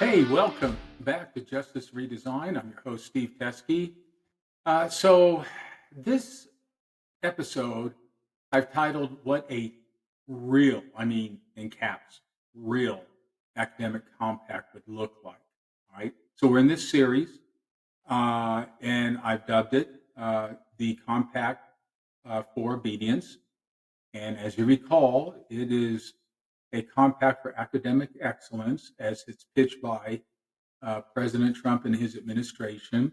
Hey, welcome back to Justice Redesign. I'm your host, Steve Teskey. So, this episode I've titled What a Real, in caps, real academic compact would look like. All right. So, we're in this series, and I've dubbed it the Compact for Obedience. And as you recall, it is a compact for academic excellence as it's pitched by President Trump and his administration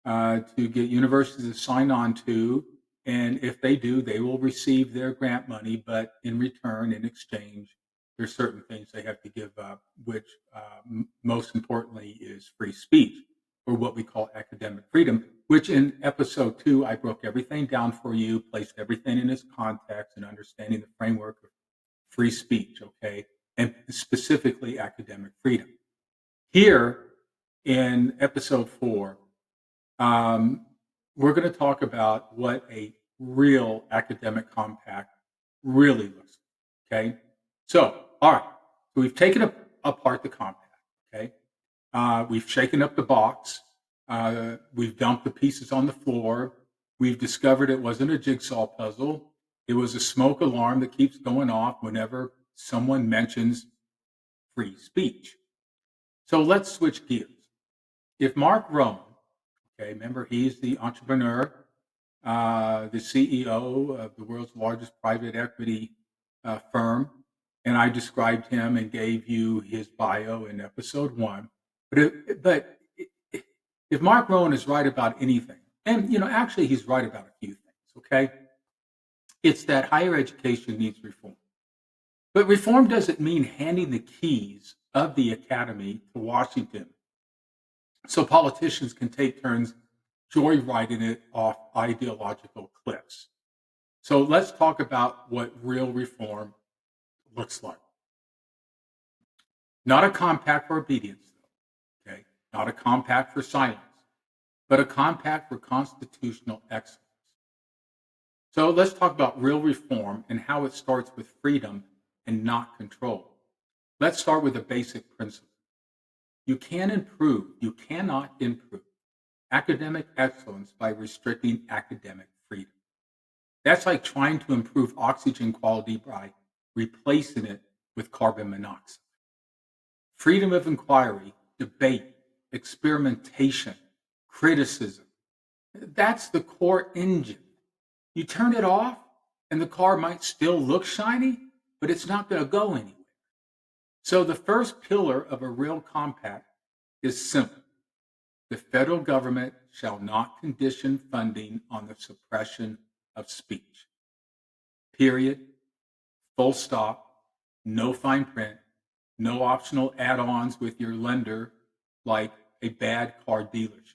to get universities to sign on to. And if they do, they will receive their grant money, but in return, in exchange, there's certain things they have to give up, which most importantly is free speech, or what we call academic freedom, which in episode 2, I broke everything down for you, placed everything in its context and understanding the framework of free speech, okay, and specifically academic freedom. Here in episode 4, we're going to talk about what a real academic compact really looks like. Okay. So, all right. So we've taken apart the compact. Okay. We've shaken up the box. We've dumped the pieces on the floor. We've discovered it wasn't a jigsaw puzzle. It was a smoke alarm that keeps going off whenever someone mentions free speech. So let's switch gears. If Mark Rowan, okay, remember he's the entrepreneur, the CEO of the world's largest private equity firm, and I described him and gave you his bio in episode 1. But if Mark Rowan is right about anything, and actually he's right about a few things, okay, it's that higher education needs reform. But reform doesn't mean handing the keys of the academy to Washington so politicians can take turns joyriding it off ideological cliffs. So let's talk about what real reform looks like. Not a compact for obedience, though, okay? Not a compact for silence, but a compact for constitutional excellence. So let's talk about real reform and how it starts with freedom and not control. Let's start with a basic principle. You cannot improve academic excellence by restricting academic freedom. That's like trying to improve oxygen quality by replacing it with carbon monoxide. Freedom of inquiry, debate, experimentation, criticism, that's the core engine. You turn it off and the car might still look shiny, but it's not going to go anywhere. So the first pillar of a real compact is simple. The federal government shall not condition funding on the suppression of speech. Period. Full stop. No fine print. No optional add-ons with your lender like a bad car dealership.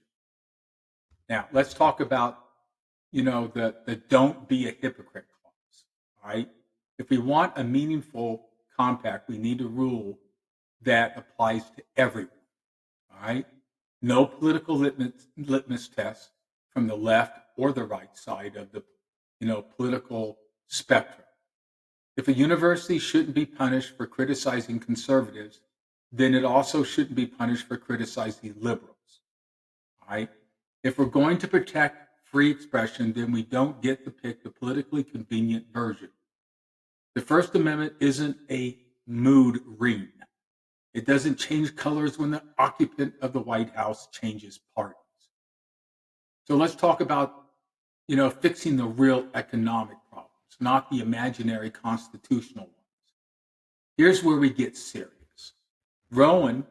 Now, let's talk about, the don't be a hypocrite clause. All right. If we want a meaningful compact, we need a rule that applies to everyone. All right. No political litmus test from the left or the right side of the, political spectrum. If a university shouldn't be punished for criticizing conservatives, then it also shouldn't be punished for criticizing liberals. All right. If we're going to protect free expression, then we don't get to pick the politically convenient version. The First Amendment isn't a mood ring. It doesn't change colors when the occupant of the White House changes parties. So let's talk about, fixing the real economic problems, not the imaginary constitutional ones. Here's where we get serious. Rowan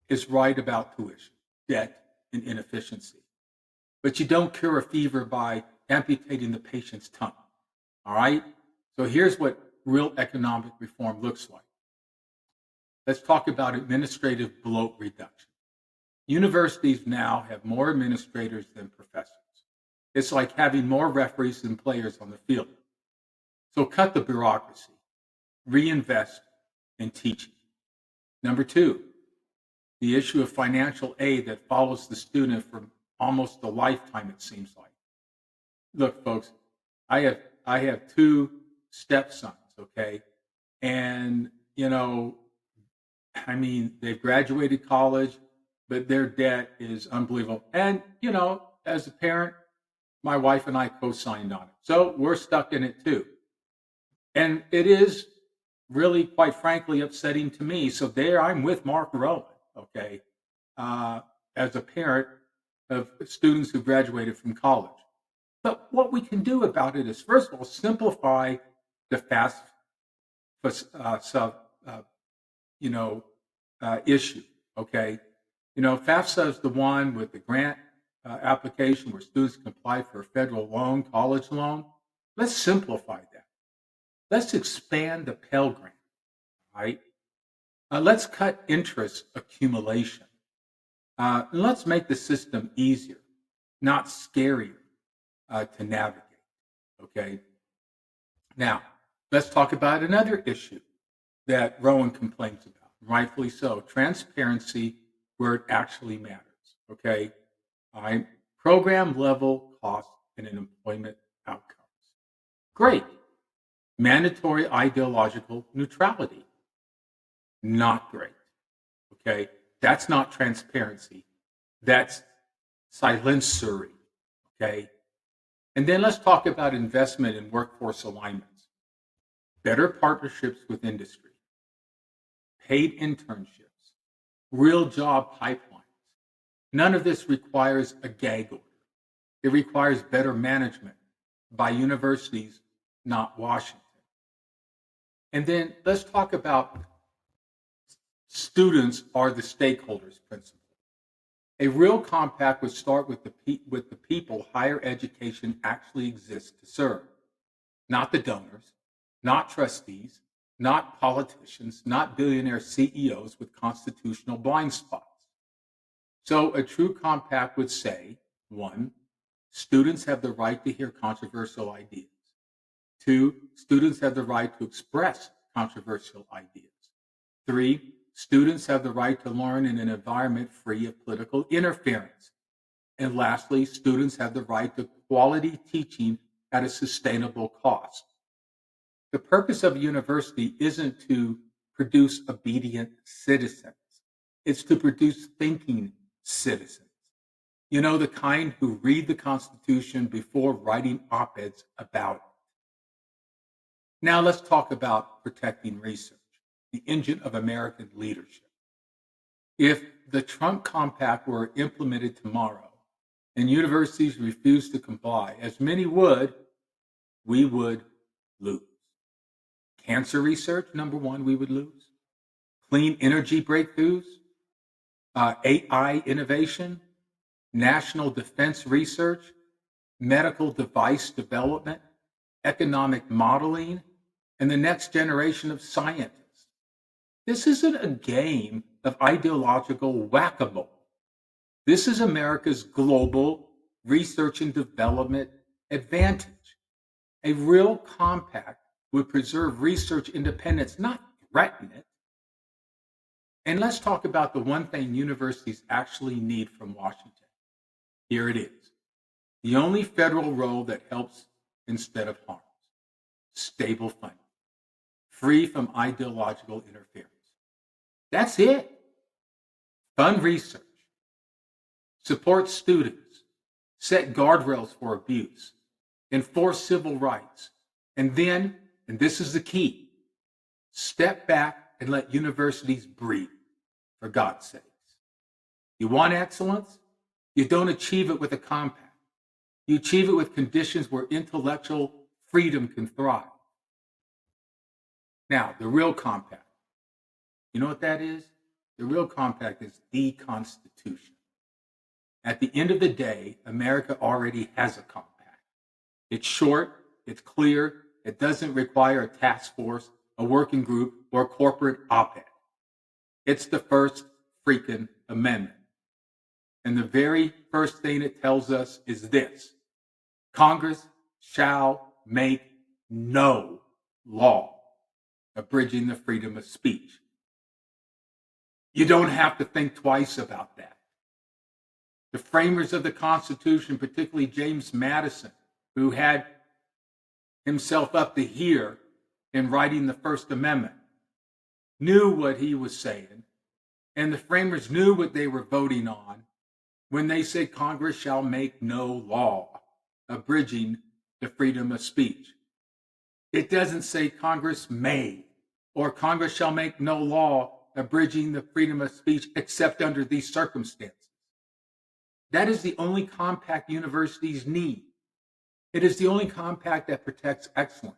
is right about tuition, debt, and inefficiency. But you don't cure a fever by amputating the patient's tongue. All right? So here's what real economic reform looks like. Let's talk about administrative bloat reduction. Universities now have more administrators than professors. It's like having more referees than players on the field. So cut the bureaucracy, reinvest in teaching. Number 2, the issue of financial aid that follows the student for almost a lifetime, it seems like. Look, folks, I have 2 stepsons, okay? And, I mean, they've graduated college, but their debt is unbelievable. And, as a parent, my wife and I co-signed on it. So we're stuck in it too. And it is really, quite frankly, upsetting to me. So there I'm with Mark Rowan, okay, uh, as a parent of students who graduated from college. But what we can do about it is, first of all, simplify the sub, you know, issue. Okay, FAFSA is the one with the grant application where students can apply for a federal loan, college loan. Let's simplify that. Let's expand the Pell Grant. Right? Let's cut interest accumulation. And let's make the system easier, not scarier to navigate. Okay. Now, let's talk about another issue that Rowan complains about, rightfully so, transparency where it actually matters. Okay. All right. Program level cost and employment outcomes. Great. Mandatory ideological neutrality. Not great. Okay. That's not transparency. That's silencery. Okay. And then let's talk about investment in workforce alignments, better partnerships with industry, paid internships, real job pipelines. None of this requires a gag order. It requires better management by universities, not Washington. And then let's talk about students are the stakeholders principle. A real compact would start with the people higher education actually exists to serve, not the donors, not trustees, not politicians, not billionaire CEOs with constitutional blind spots. So a true compact would say, 1, students have the right to hear controversial ideas. 2, students have the right to express controversial ideas. 3, students have the right to learn in an environment free of political interference. And lastly, students have the right to quality teaching at a sustainable cost. The purpose of a university isn't to produce obedient citizens. It's to produce thinking citizens. The kind who read the Constitution before writing op-eds about it. Now let's talk about protecting research, the engine of American leadership. If the Trump Compact were implemented tomorrow and universities refused to comply, as many would, we would lose. Cancer research, number one, we would lose. Clean energy breakthroughs, AI innovation, national defense research, medical device development, economic modeling, and the next generation of scientists. This isn't a game of ideological whack-a-mole. This is America's global research and development advantage. A real compact would preserve research independence, not threaten it. And let's talk about the one thing universities actually need from Washington. Here it is. The only federal role that helps instead of harms. Stable funding. Free from ideological interference. That's it. Fund research. Support students. Set guardrails for abuse. Enforce civil rights. And then, and this is the key, step back and let universities breathe, for God's sakes. You want excellence? You don't achieve it with a compact. You achieve it with conditions where intellectual freedom can thrive. Now, the real compact. You know what that is? The real compact is the Constitution. At the end of the day, America already has a compact. It's short, it's clear, it doesn't require a task force, a working group, or a corporate op-ed. It's the first freaking amendment. And the very first thing it tells us is this: Congress shall make no law abridging the freedom of speech. You don't have to think twice about that. The framers of the Constitution, particularly James Madison, who had himself up to here in writing the First Amendment, knew what he was saying, and the framers knew what they were voting on when they said Congress shall make no law abridging the freedom of speech. It doesn't say Congress may or Congress shall make no law abridging the freedom of speech except under these circumstances. That is the only compact universities need. It is the only compact that protects excellence.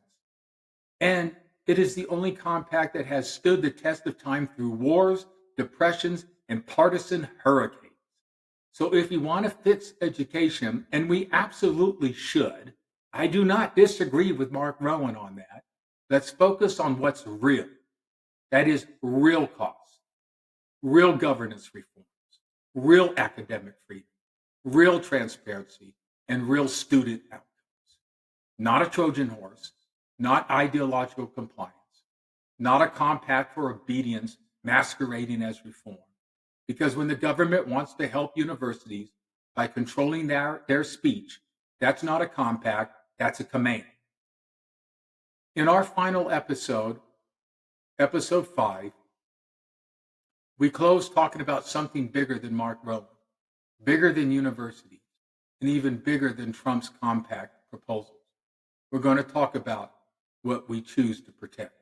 And it is the only compact that has stood the test of time through wars, depressions, and partisan hurricanes. So if you want to fix education, and we absolutely should, I do not disagree with Mark Rowan on that. Let's focus on what's real. That is real costs, real governance reforms, real academic freedom, real transparency, and real student outcomes. Not a Trojan horse, not ideological compliance, not a compact for obedience masquerading as reform. Because when the government wants to help universities by controlling their speech, that's not a compact, that's a command. In our final episode, episode 5, we close talking about something bigger than Mark Rowan, bigger than universities, and even bigger than Trump's compact proposals. We're going to talk about what we choose to protect.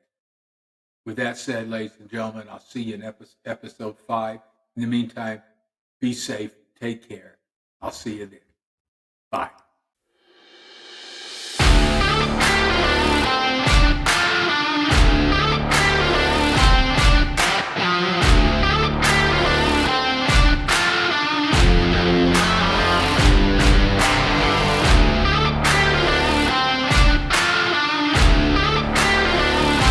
With that said, ladies and gentlemen, I'll see you in episode 5. In the meantime, be safe, take care. I'll see you there. Bye.